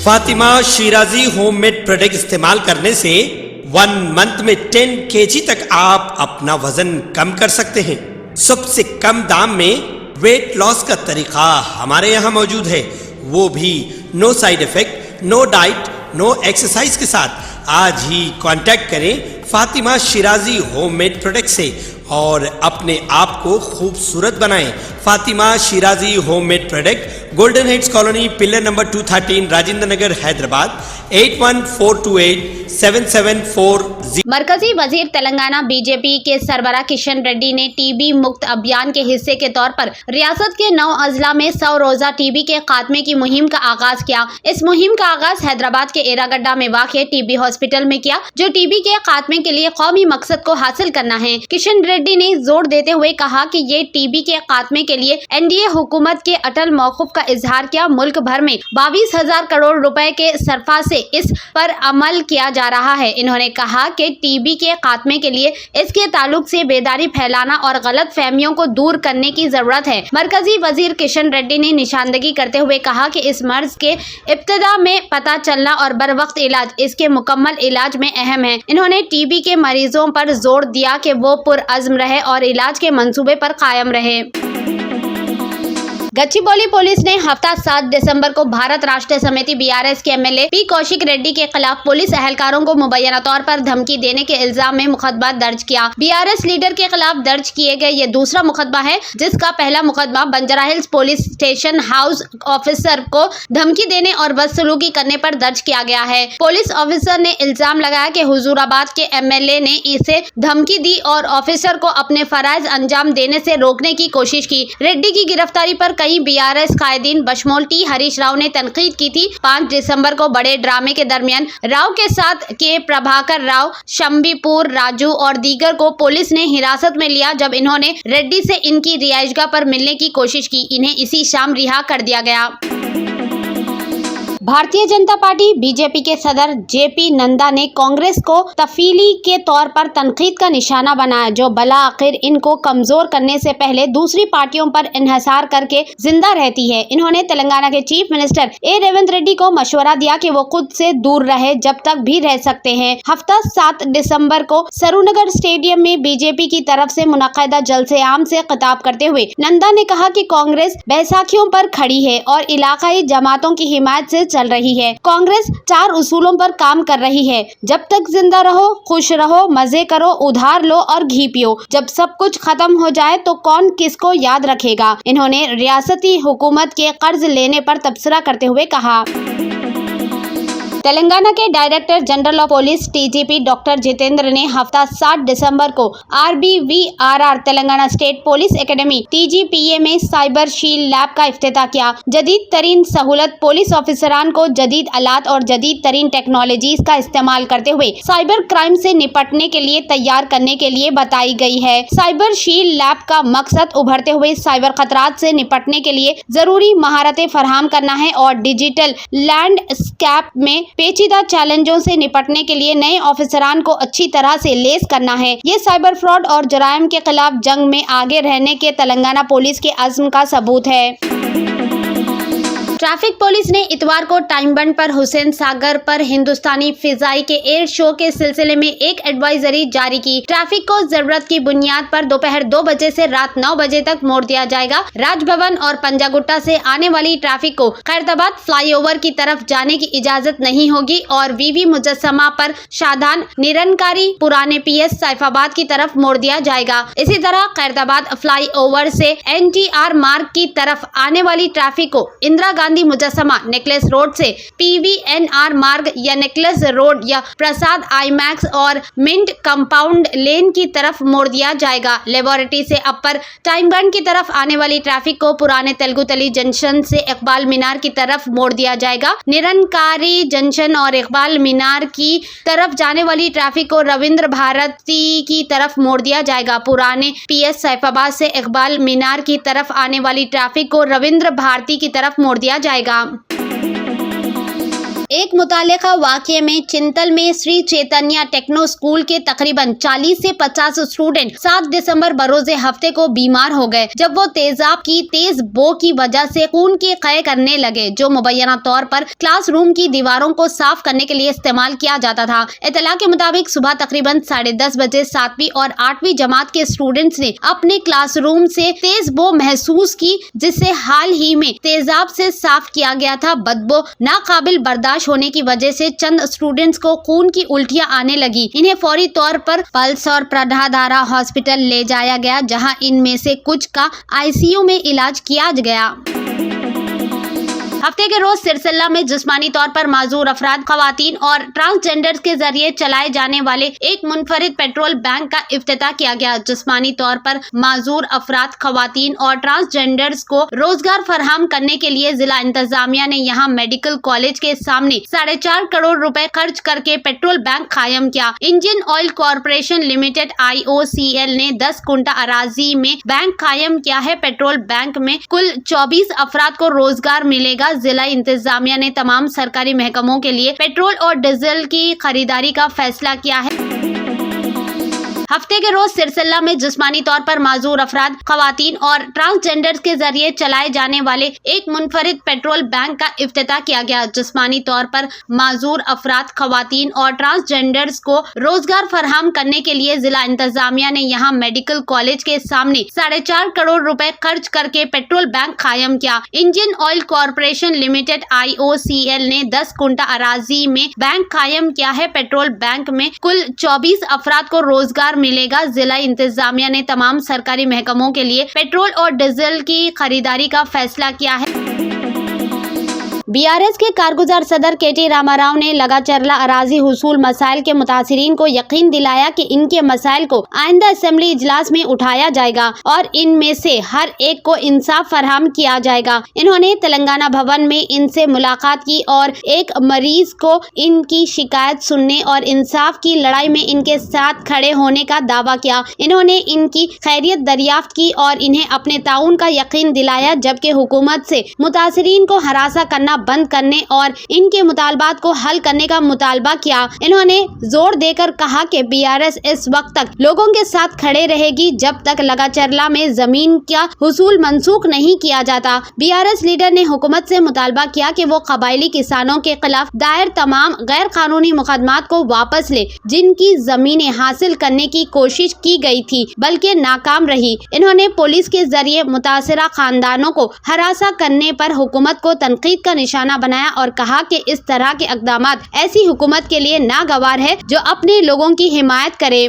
Fatima Shirazi homemade product इस्तेमाल करने से 1 मंथ में 10 kg तक आप अपना वजन कम कर सकते हैं। सबसे कम दाम में वेट लॉस का तरीका हमारे यहाँ मौजूद है, वो भी no side effect, no diet, no exercise के साथ। आज ही कांटेक्ट करें फातिमा शिराजी होममेड प्रोडक्ट से और अपने आप को खूबसूरत बनाएं। Fatima Shirazi homemade product, golden heads colony, pillar number 213, Rajendra Nagar, Hyderabad 81428774। मरकजी वजीर तेलंगाना बीजेपी के सरबराह किशन रेड्डी ने टीबी मुक्त अभियान के हिस्से के तौर पर रियासत के 9 अजला में 100 रोजा टीबी के खात्मे की मुहिम का आगाज किया। इस मुहिम का आगाज हैदराबाद के एरागड्डा में वाक़ टीबी हॉस्पिटल में किया, जो टीबी के खात्मे के लिए कौमी मकसद को हासिल करना है। किशन रेड्डी ने जोर देते हुए कहा कि ये टीबी के खात्मे के लिए एनडीए हुकूमत के अटल मौक़ुफ़ का इजहार किया। मुल्क भर में 22,000 करोड़ रुपए के सरफा से इस पर अमल किया जा रहा है। इन्होंने कहा कि टीबी के खात्मे के लिए इसके ताल्लुक से बेदारी फैलाना और गलत फहमियों को दूर करने की जरूरत है। मरकजी वजीर किशन रेड्डी ने निशानदगी करते हुए कहा कि इस मर्ज के इब्तिदा में पता चलना और बर वक्त इलाज इसके मुकम्मल इलाज में अहम है। इन्होंने टीबी के मरीजों पर जोर दिया कि वो पुरअज़्म रहे और इलाज के मंसूबे पर कायम रहे। गच्चीबौली पुलिस ने हफ्ता 7 दिसंबर को भारत राष्ट्र समिति बीआरएस के एमएलए पी कौशिक रेड्डी के खिलाफ पुलिस एहलकारों को मुबैना तौर पर धमकी देने के इल्जाम में मुकदमा दर्ज किया। बीआरएस लीडर के खिलाफ दर्ज किए गए ये दूसरा मुकदमा है, जिसका पहला मुकदमा Banjara hills police station house officer को धमकी देने और बदसलूकी करने पर दर्ज किया गया है। पुलिस ऑफिसर ने इल्जाम लगाया कि हुजूराबाद के एमएलए ने इसे धमकी दी और ऑफिसर को अपने फराइज अंजाम देने से रोकने की कोशिश की। रेड्डी की गिरफ्तारी पर कई बीआरएस कायदीन बशमोल टी हरीश राव ने तनकीद की थी। 5 दिसंबर को बड़े ड्रामे के दरमियान राव के साथ के प्रभाकर राव, शंबीपुर राजू और दीगर को पुलिस ने हिरासत में लिया, जब इन्होंने रेड्डी से इनकी रिहाइशगाह पर मिलने की कोशिश की। इन्हें इसी शाम रिहा कर दिया गया। भारतीय जनता पार्टी बीजेपी के सदर जेपी नड्डा ने कांग्रेस को तफीली के तौर पर तनकीद का निशाना बनाया, जो भला आखिर इनको कमजोर करने से पहले दूसरी पार्टियों पर इन्हिसार करके जिंदा रहती है। इन्होंने तेलंगाना के चीफ मिनिस्टर ए रेवंत रेड्डी को मशवरा दिया कि वो खुद से दूर रहे जब तक भी रह सकते हैं। हफ्ता 7 दिसंबर को सरूनगर स्टेडियम में बीजेपी की तरफ से मुनक्किदा जलसे आम से खिताब करते हुए नड्डा ने कहा कि कांग्रेस बैसाखियों पर खड़ी है और इलाकाई जमातों की हिमायत से चल रही है। कांग्रेस 4 उसूलों पर काम कर रही है: जब तक जिंदा रहो, खुश रहो, मजे करो, उधार लो और घी पियो। जब सब कुछ खत्म हो जाए तो कौन किसको याद रखेगा। इन्होंने रियासती हुकूमत के कर्ज लेने पर तबसरा करते हुए कहा। तेलंगाना के director general of police TGP doctor Jitendra ने हफ्ता 7 दिसंबर को आरबीवीआरआर तेलंगाना स्टेट पुलिस एकेडमी टीजीपीए में साइबर शील्ड लैब का इफ्तिताह किया। जदीद तरीन सहूलत पुलिस ऑफिसरान को जदीद आलात और जदीद तरीन टेक्नोलॉजीज का इस्तेमाल करते हुए साइबर क्राइम से निपटने के लिए तैयार करने के लिए बताई गई है। साइबर शील्ड लैब का मकसद उभरते हुए साइबर खतरात से निपटने के लिए जरूरी महारतें फराहम करना है और डिजिटल लैंडस्केप में पेचीदा चैलेंजों से निपटने के लिए नए ऑफिसरान को अच्छी तरह से लेस करना है। ये साइबर फ्रॉड और जराइम के खिलाफ जंग में आगे रहने के तेलंगाना पुलिस के अज़्म का सबूत है। ट्रैफिक पुलिस ने इतवार को टाइम बंड पर हुसैन सागर पर हिंदुस्तानी फिजाई के एयर शो के सिलसिले में एक एडवाइजरी जारी की। ट्रैफिक को जरूरत की बुनियाद पर दोपहर 2 बजे से रात 9 बजे तक मोड़ दिया जाएगा। राजभवन और पंजागुट्टा से आने वाली ट्रैफिक को खैरताबाद फ्लाईओवर की तरफ जाने की इजाजत नहीं होगी और वीवी मुजस्समा पर शादान, निरंकारी, पुराने पीएस सैफाबाद की तरफ मोड़ दिया जाएगा। इसी तरह खैरताबाद फ्लाईओवर से एनटीआर मार्ग की तरफ आने वाली ट्रैफिक को इंदिरा गांधी मुजस्समा नेकलेस रोड से पीवीएनआर मार्ग या नेकलेस रोड या प्रसाद आईमैक्स और मिंट कंपाउंड लेन की तरफ मोड़ दिया जाएगा। लेबोरेटरी से अपर टाइम बंड की तरफ आने वाली ट्रैफिक को पुराने तेलुगु तली जंक्शन से इकबाल मीनार की तरफ मोड़ दिया जाएगा। निरंकारी जंक्शन और इकबाल मीनार की तरफ जाने वाली ट्रैफिक को रविंद्र भारती की तरफ मोड़ दिया जाएगा। पुराने पीएस सैफाबाद से इकबाल मीनार की तरफ आने वाली ट्रैफिक को रविंद्र भारती की तरफ मोड़ दिया जाएगा। ایک متعلقہ واقعے میں چنتل میں سری چیتنیا ٹیکنو سکول کے تقریباً 40 سے 50 اسٹوڈنٹ 7 دسمبر بروز ہفتے کو بیمار ہو گئے جب وہ تیزاب کی تیز بو کی وجہ سے خون کے قے کرنے لگے جو مبینہ طور پر کلاس روم کی دیواروں کو صاف کرنے کے لیے استعمال کیا جاتا تھا۔ اطلاع کے مطابق صبح تقریباً 10:30 بجے 7ویں اور 8ویں جماعت کے اسٹوڈنٹس نے اپنے کلاس روم سے تیز بو محسوس کی جسے حال ہی میں تیزاب سے صاف کیا گیا تھا۔ بدبو ناقابل برداشت ہونے کی وجہ سے چند اسٹوڈنٹس کو خون کی الٹیاں آنے لگی۔ انہیں فوری طور پر پلس اور پردھادارا ہاسپٹل لے جایا گیا جہاں ان میں سے کچھ کا ICU میں علاج کیا گیا۔ ہفتے کے روز سرسلہ میں جسمانی طور پر معذور افراد، خواتین اور ٹرانسجینڈرز کے ذریعے چلائے جانے والے ایک منفرد پیٹرول بینک کا افتتاح کیا گیا۔ جسمانی طور پر معذور افراد، خواتین اور ٹرانسجینڈرز کو روزگار فراہم کرنے کے لیے ضلع انتظامیہ نے یہاں میڈیکل کالج کے سامنے 4.5 کروڑ روپے خرچ کر کے پیٹرول بینک قائم کیا۔ Indian oil corporation limited IOCL نے 10 کنٹا اراضی میں بینک قائم کیا ہے۔ پیٹرول بینک میں کل 24 افراد کو روزگار ملے گا۔ ضلع انتظامیہ نے تمام سرکاری محکموں کے لیے پیٹرول اور ڈیزل کی خریداری کا فیصلہ کیا ہے۔ ہفتے کے روز سرسلہ میں جسمانی طور پر معذور افراد، خواتین اور ٹرانسجینڈرز کے ذریعے چلائے جانے والے ایک منفرد پیٹرول بینک کا افتتاح کیا گیا۔ جسمانی طور پر معذور افراد، خواتین اور ٹرانسجینڈرز کو روزگار فراہم کرنے کے لیے ضلع انتظامیہ نے یہاں میڈیکل کالج کے سامنے 4.5 کروڑ روپے خرچ کر کے پیٹرول بینک قائم کیا۔ Indian oil corporation limited IOCL نے 10 کنٹا اراضی میں بینک قائم کیا ہے۔ پیٹرول بینک میں کل 24 افراد کو روزگار ملے گا۔ ضلع انتظامیہ نے تمام سرکاری محکموں کے لیے پیٹرول اور ڈیزل کی خریداری کا فیصلہ کیا ہے۔ BRS کے کارگزار صدر KT راما راؤ نے لگاچرلا اراضی حصول مسائل کے متاثرین کو یقین دلایا کہ ان کے مسائل کو آئندہ اسمبلی اجلاس میں اٹھایا جائے گا اور ان میں سے ہر ایک کو انصاف فراہم کیا جائے گا۔ انہوں نے تلنگانہ بھون میں ان سے ملاقات کی اور ایک مریض کو ان کی شکایت سننے اور انصاف کی لڑائی میں ان کے ساتھ کھڑے ہونے کا دعویٰ کیا۔ انہوں نے ان کی خیریت دریافت کی اور انہیں اپنے تعاون کا یقین دلایا جبکہ حکومت سے متاثرین کو ہراساں کرنا بند کرنے اور ان کے مطالبات کو حل کرنے کا مطالبہ کیا۔ انہوں نے زور دے کر کہا کہ BRS اس وقت تک لوگوں کے ساتھ کھڑے رہے گی جب تک لگاچرلا میں زمین کا حصول منسوخ نہیں کیا جاتا۔ BRS لیڈر نے حکومت سے مطالبہ کیا کہ وہ قبائلی کسانوں کے خلاف دائر تمام غیر قانونی مقدمات کو واپس لے جن کی زمینیں حاصل کرنے کی کوشش کی گئی تھی بلکہ ناکام رہی۔ انہوں نے پولیس کے ذریعے متاثرہ خاندانوں کو ہراساں کرنے پر حکومت کو تنقید کا نشانہ بنایا اور کہا کہ اس طرح کے اقدامات ایسی حکومت کے لیے ناگوار ہے جو اپنے لوگوں کی حمایت کرے۔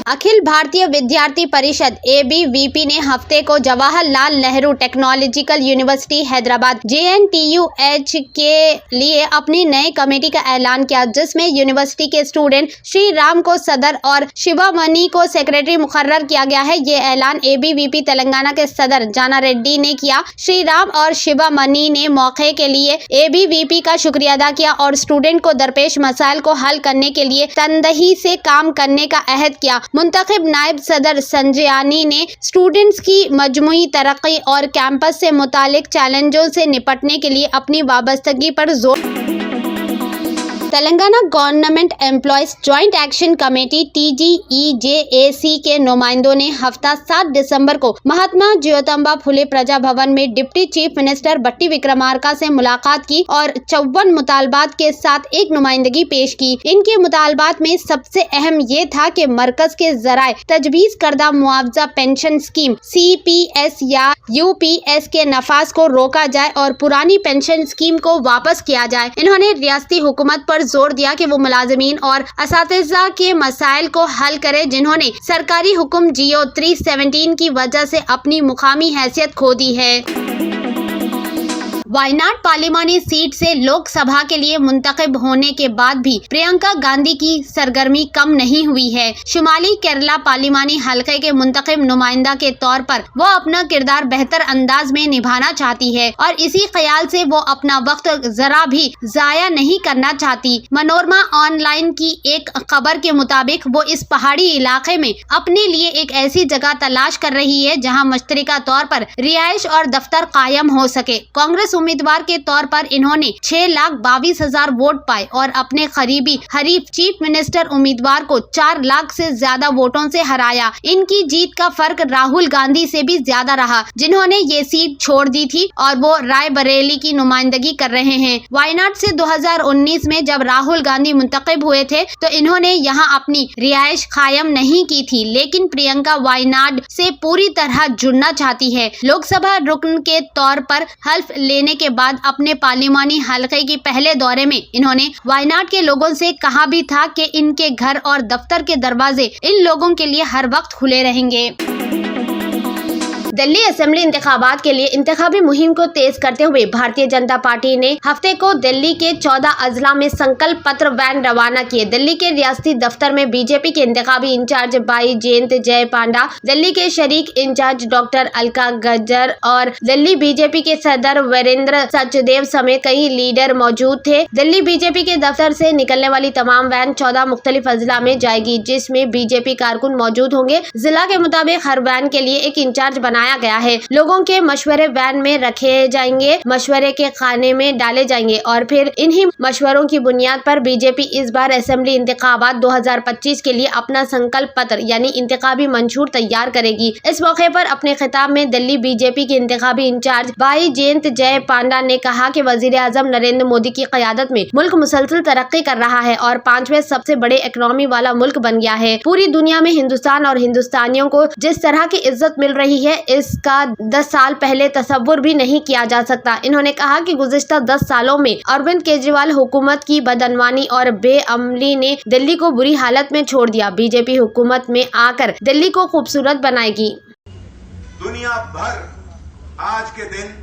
اکھل بھارتیہ ودیارتھی پریشد ABVP نے ہفتے کو Jawahar Lal Nehru technological university Hyderabad JNTUH کے لیے اپنی نئے کمیٹی کا اعلان کیا جس میں یونیورسٹی کے اسٹوڈنٹ شری رام کو صدر اور شیوا منی کو سیکریٹری مقرر کیا گیا ہے۔ یہ اعلان ABVP تلنگانہ کے صدر جانا ریڈی نے کیا۔ شری رام اور شیوا منی نے موقع کے لیے ABVP کا شکریہ ادا کیا اور اسٹوڈنٹ کو درپیش مسائل کو حل کرنے کے لیے تندہی سے کام کرنے کا عہد کیا۔ منتخب نائب صدر سنجیانی نے اسٹوڈنٹس کی مجموعی ترقی اور کیمپس سے متعلق چیلنجوں سے نپٹنے کے لیے اپنی وابستگی پر زور۔ Telangana government employees joint action committee TGEJAC کے نمائندوں نے ہفتہ 7 دسمبر کو مہاتما جیوتبا پھولے پرجا بھون میں ڈپٹی چیف منسٹر بٹی وکرمارکا سے ملاقات کی اور 54 مطالبات کے ساتھ ایک نمائندگی پیش کی۔ ان کے مطالبات میں سب سے اہم یہ تھا کہ مرکز کے ذرائع تجویز کردہ معاوضہ پینشن اسکیم CPS یا UPS کے نفاذ کو روکا جائے اور پرانی پینشن اسکیم کو واپس کیا جائے۔ انہوں نے ریاستی حکومت پر زور دیا کہ وہ ملازمین اور اساتذہ کے مسائل کو حل کرے جنہوں نے سرکاری حکم GO 317 کی وجہ سے اپنی مقامی حیثیت کھو دی ہے۔ وائناڈ پارلیمانی سیٹ سے لوک سبھا کے لیے منتخب ہونے کے بعد بھی پرینکا گاندھی کی سرگرمی کم نہیں ہوئی ہے۔ شمالی کیرلا پارلیمانی حلقے کے منتخب نمائندہ کے طور پر وہ اپنا کردار بہتر انداز میں نبھانا چاہتی ہے اور اسی خیال سے وہ اپنا وقت ذرا بھی ضائع نہیں کرنا چاہتی۔ منورما آن لائن کی ایک خبر کے مطابق وہ اس پہاڑی علاقے میں اپنے لیے ایک ایسی جگہ تلاش کر رہی ہے جہاں مشترکہ طور پر رہائش اور دفتر قائم ہو سکے۔ کانگریس उम्मीदवार के तौर पर इन्होंने 6,22,000 वोट पाए और अपने करीबी हरीफ चीफ मिनिस्टर उम्मीदवार को 4 लाख से ज्यादा वोटों से हराया। इनकी जीत का फर्क राहुल गांधी से भी ज्यादा रहा, जिन्होंने ये सीट छोड़ दी थी और वो रायबरेली की नुमाइंदगी कर रहे हैं। वायनाड से 2019 में जब राहुल गांधी मुंतखब हुए थे तो इन्होंने यहाँ अपनी रिहाइश कायम नहीं की थी, लेकिन प्रियंका वायनाड से पूरी तरह जुड़ना चाहती है। लोकसभा रुकन के तौर पर हल्फ लेने के बाद अपने पार्लिमानी हलके के पहले दौरे में इन्होंने वायनाड के लोगों से कहा भी था कि इनके घर और दफ्तर के दरवाजे इन लोगों के लिए हर वक्त खुले रहेंगे। दिल्ली असेंबली इंतखाबात के लिए इंतखाबी मुहिम को तेज करते हुए भारतीय जनता पार्टी ने हफ्ते को दिल्ली के 14 अजला में संकल्प पत्र वैन रवाना किए। दिल्ली के रियासती दफ्तर में बीजेपी के इंतखाबी इंचार्ज भाई जयंत जय पांडा, दिल्ली के शरीक इंचार्ज डॉक्टर अलका गज्जर और दिल्ली बीजेपी के सदर वीरेंद्र सचदेव समेत कई लीडर मौजूद थे। दिल्ली बीजेपी के दफ्तर से निकलने वाली तमाम वैन 14 मुख्तलिफ अजला में जाएगी, जिसमें बीजेपी कारकुन मौजूद होंगे। जिला के मुताबिक हर वैन के लिए एक इंचार्ज बनाया गया है। लोगों के मशवरे वैन में रखे जाएंगे, मशवरे के खाने में डाले जाएंगे और फिर इन्हीं मशवरों की बुनियाद पर बीजेपी इस बार असेंबली इंतखाबात 2025 के लिए अपना संकल्प पत्र यानी इंतखाबी मंशूर तैयार करेगी। इस मौके पर अपने खिताब में दिल्ली बीजेपी के इंतखाबी इंचार्ज भाई जयंत जय पांडा ने कहा कि वजीर आजम नरेंद्र मोदी की क़यादत में मुल्क मुसलसल तरक्की कर रहा है और 5वें सबसे बड़े इकोनॉमी वाला मुल्क बन गया है। पूरी दुनिया में हिंदुस्तान और हिंदुस्तानियों को जिस तरह की इज्जत मिल रही है, इसका 10 साल पहले तसव्वुर भी नहीं किया जा सकता। इन्होंने कहा कि गुज़िश्ता 10 सालों में अरविंद केजरीवाल हुकूमत की बदअनवानी और बेअमली ने दिल्ली को बुरी हालत में छोड़ दिया। बीजेपी हुकूमत में आकर दिल्ली को खूबसूरत बनाएगी। दुनिया भर आज के दिन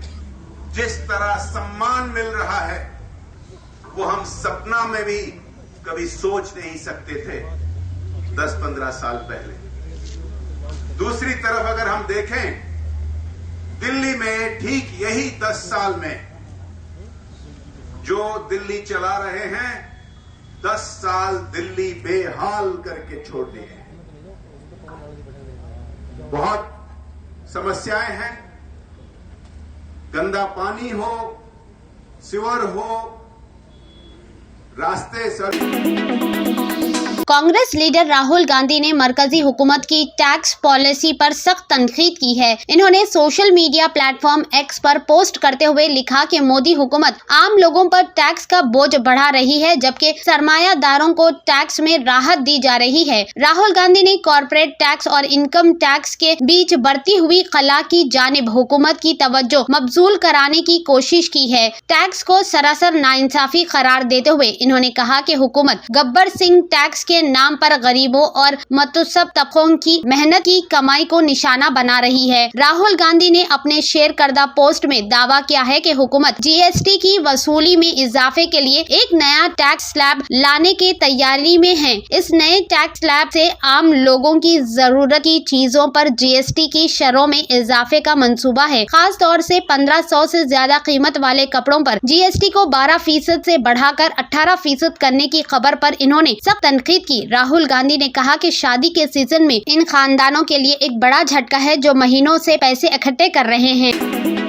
जिस तरह सम्मान मिल रहा है, वो हम सपना में भी कभी सोच नहीं सकते थे 10-15 साल पहले। दूसरी तरफ अगर हम देखें, दिल्ली में ठीक यही 10 साल में जो दिल्ली चला रहे हैं, 10 साल दिल्ली बेहाल करके छोड़ दिए हैं। बहुत समस्याएं हैं, गंदा पानी हो, सीवर हो, रास्ते कांग्रेस लीडर राहुल गांधी ने मरकजी हुकूमत की टैक्स पॉलिसी पर सख्त तनकीद की है। इन्होंने सोशल मीडिया प्लेटफॉर्म एक्स पर पोस्ट करते हुए लिखा कि मोदी हुकूमत आम लोगों पर टैक्स का बोझ बढ़ा रही है, जबकि सरमायादारों को टैक्स में राहत दी जा रही है। राहुल गांधी ने कॉर्पोरेट टैक्स और इनकम टैक्स के बीच बढ़ती हुई खला की जानिब हुकूमत की तवज्जो मबजूल कराने की कोशिश की है। टैक्स को सरासर नाइंसाफी करार देते हुए इन्होंने कहा कि हुकूमत गब्बर सिंह टैक्स के नाम पर गरीबों और मुतअस्सिब तबकों की मेहनत की कमाई को निशाना बना रही है। राहुल गांधी ने अपने शेयर करदा पोस्ट में दावा किया है कि हुकूमत जीएसटी की वसूली में इजाफे के लिए एक नया टैक्स स्लैब लाने की तैयारी में है। इस नए टैक्स स्लैब से आम लोगों की जरूरत की चीजों पर जीएसटी की शरों में इजाफे का मंसूबा है। खास तौर से 1500 से ज्यादा कीमत वाले कपड़ों पर जीएसटी को 12% से बढ़ाकर 18% करने की खबर पर इन्होंने सख्त तनकीद की। राहुल गांधी ने कहा कि शादी के सीजन में इन खानदानों के लिए एक बड़ा झटका है जो महीनों से पैसे इकट्ठे कर रहे हैं।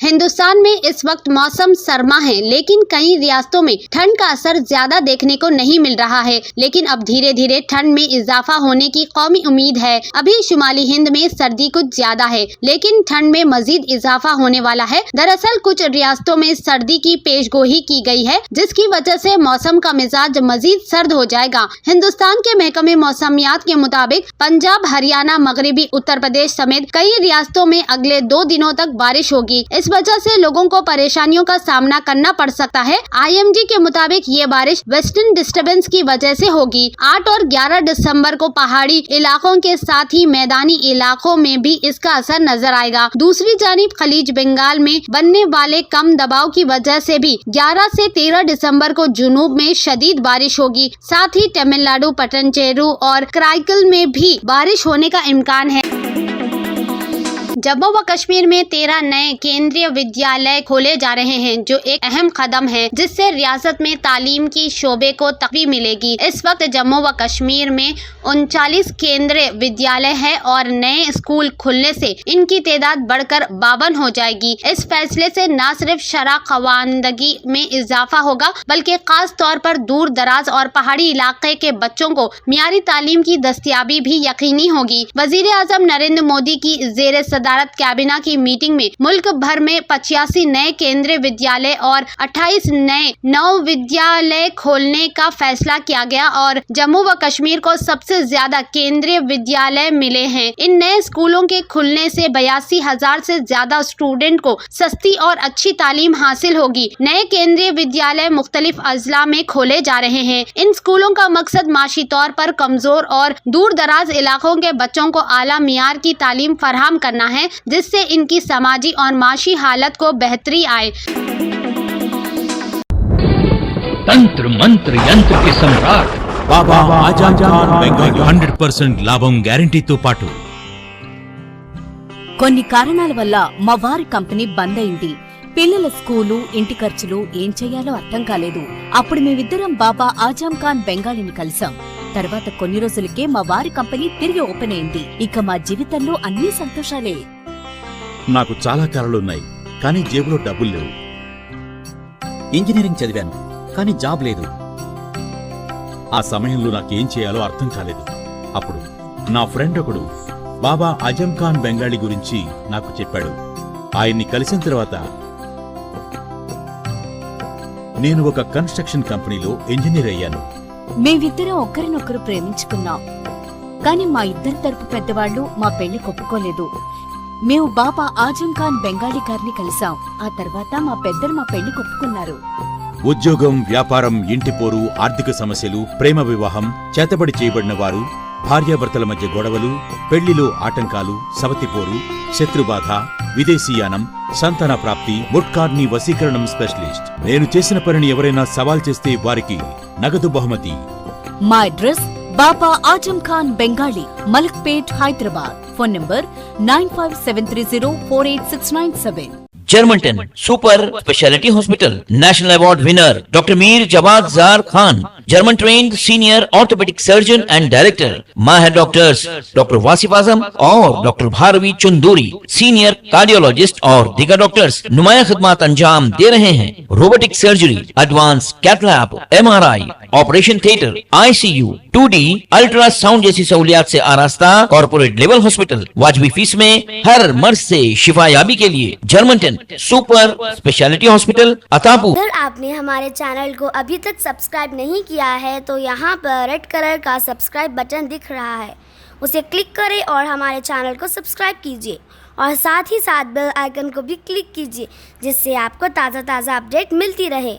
हिंदुस्तान में इस वक्त मौसम सरमा है, लेकिन कई रियासतों में ठंड का असर ज्यादा देखने को नहीं मिल रहा है, लेकिन अब धीरे धीरे ठंड में इजाफा होने की कौमी उम्मीद है। अभी शुमाली हिंद में सर्दी कुछ ज्यादा है, लेकिन ठंड में मजीद इजाफा होने वाला है। दरअसल कुछ रियासतों में सर्दी की पेशगोई की गई है, जिसकी वजह से मौसम का मिजाज मजीद सर्द हो जाएगा। हिंदुस्तान के महकमे मौसमियात के मुताबिक पंजाब, हरियाणा, मगरबी उत्तर प्रदेश समेत कई रियासतों में अगले 2 दिनों तक बारिश होगी। इस वजह से लोगों को परेशानियों का सामना करना पड़ सकता है। आईएमडी के मुताबिक ये बारिश वेस्टर्न डिस्टर्बेंस की वजह से होगी। 8 और 11 दिसंबर को पहाड़ी इलाकों के साथ ही मैदानी इलाकों में भी इसका असर नजर आएगा। दूसरी जानिब खलीज बंगाल में बनने वाले कम दबाव की वजह से भी 11 से 13 दिसंबर को जुनूब में शदीद बारिश होगी। साथ ही तमिलनाडु, पटनचेरू और कराईकल में भी बारिश होने का इम्कान है। जम्मू व कश्मीर में 13 नए केंद्रीय विद्यालय खोले जा रहे हैं, जो एक अहम कदम है जिससे रियासत में तालीम की शोबे को तकवीम मिलेगी। इस वक्त जम्मू व कश्मीर में 39 केंद्रीय विद्यालय है और नए स्कूल खुलने से इनकी तादाद बढ़कर 52 हो जाएगी। इस फैसले से न सिर्फ शरह खवानदगी में इजाफा होगा, बल्कि खास तौर पर दूर दराज और पहाड़ी इलाके के बच्चों को मियारी तालीम की दस्तयाबी भी यकीनी होगी। वजीर आजम नरेंद्र मोदी की जेर सदारत कैबिनेट की मीटिंग में मुल्क भर में 85 नए केंद्रीय विद्यालय और 28 नए नव विद्यालय खोलने का फैसला किया गया और जम्मू व कश्मीर को सबसे ज्यादा केंद्रीय विद्यालय मिले हैं। इन नए स्कूलों के खुलने से 82,000 से ज्यादा स्टूडेंट को सस्ती और अच्छी तालीम हासिल होगी। नए केंद्रीय विद्यालय मुख्तलिफ अजला में खोले जा रहे हैं। इन स्कूलों का मकसद माशी तौर पर कमजोर और दूर दराज इलाकों के बच्चों को आला मियार की तालीम फराहम करना है, जिससे इनकी समाजी और माशी हालत को बेहतरी आए। तंत्र मंत्र यंत्र के सम्राट బాబా ఆజమ్ ఖాన్ బెంగాలీ 100% లాభం గ్యారంటీతో పాటు కొన్ని కారణాల వల్ల మా వారి కంపెనీ బంద్ అయింది. పిల్లల స్కూలు, ఇంటి ఖర్చులు ఏం చెయ్యాలో అర్థం కాలేదు. అప్పుడు మేమిద్దరం బాబా ఆజమ్ ఖాన్ బెంగాలీని కలిసాం. తర్వాత కొన్ని రోజులకే మా వారి కంపెనీ తిరిగి ఓపెన్ అయింది. ఇక మా జీవితంలో అన్ని సంతోషాలే. నాకు చాలా కలలున్నాయి, కానీ జేబులో డబ్బులు లేవు. ఇంజనీరింగ్ చదివాను, కానీ జాబ్ లేదు. ఆ సమయంలో నాకేం చేయాలో అర్థం కాలేదు. అప్పుడు నా ఫ్రెండ్ ఒకడు బాబా ఆజమ్ ఖాన్ బెంగాలీ గురించి నాకు చెప్పాడు. ఆయన్ని కలిసిన తర్వాత నేను ఒక కన్స్ట్రక్షన్ కంపెనీలో ఇంజనీర్ అయ్యాను. మేమిద్దరం ఒకరినొకరు ప్రేమించుకున్నాం. కాని మా ఇద్దరి తరపు పెద్దవాళ్లు మా పెళ్లి ఒప్పుకోలేదు. మేము బాబా ఆజమ్ ఖాన్ బెంగాలీ గారిని కలిసాం. ఆ తర్వాత మా పెద్దలు మా పెళ్లి ఒప్పుకున్నారు. ఉద్యోగం, వ్యాపారం, ఇంటి పోరు, ఆర్థిక సమస్యలు, ప్రేమ వివాహం, చేతబడి చేయబడిన వారు, భార్యాభర్తల మధ్య గొడవలు, పెళ్లిలో ఆటంకాలు, సవతిపోరు, శత్రుబాధ, విదేశీయానం, సంతాన ప్రాప్తి, ముట్కార్ని వశీకరణం స్పెషలిస్ట్. నేను చేసిన పనిని ఎవరైనా సవాల్ చేస్తే వారికి నగదు బహుమతి. మా address Baba Azam Khan Bengali, Malakpet, Hyderabad. Phone number 9573048697. Germanten super speciality hospital, national award winner doctor Mir Jawad जार Khan, German trained senior orthopaedic surgeon and director, माहिर डॉक्टर्स डॉक्टर वासिफ आजम और doctor Bharavi Chunduri, senior cardiologist और दीगर डॉक्टर्स नुमाया खिदमत अंजाम दे रहे हैं। Robotic surgery, advance cath lab, MRI, operation theatre, ICU, 2D ultrasound जैसी सहूलियात से आरास्ता कॉर्पोरेट लेवल हॉस्पिटल। वाजबी फीस में हर मर्ज से शिफायाबी के लिए जर्मनटन सुपर स्पेशलिटी हॉस्पिटल, अतापू। अगर आपने हमारे चैनल को अभी तक सब्सक्राइब नहीं किया है तो यहाँ पर रेड कलर का सब्सक्राइब बटन दिख रहा है, उसे क्लिक करें और हमारे चैनल को सब्सक्राइब कीजिए और साथ ही साथ बेल आइकन को भी क्लिक कीजिए, जिससे आपको ताज़ा अपडेट मिलती रहे।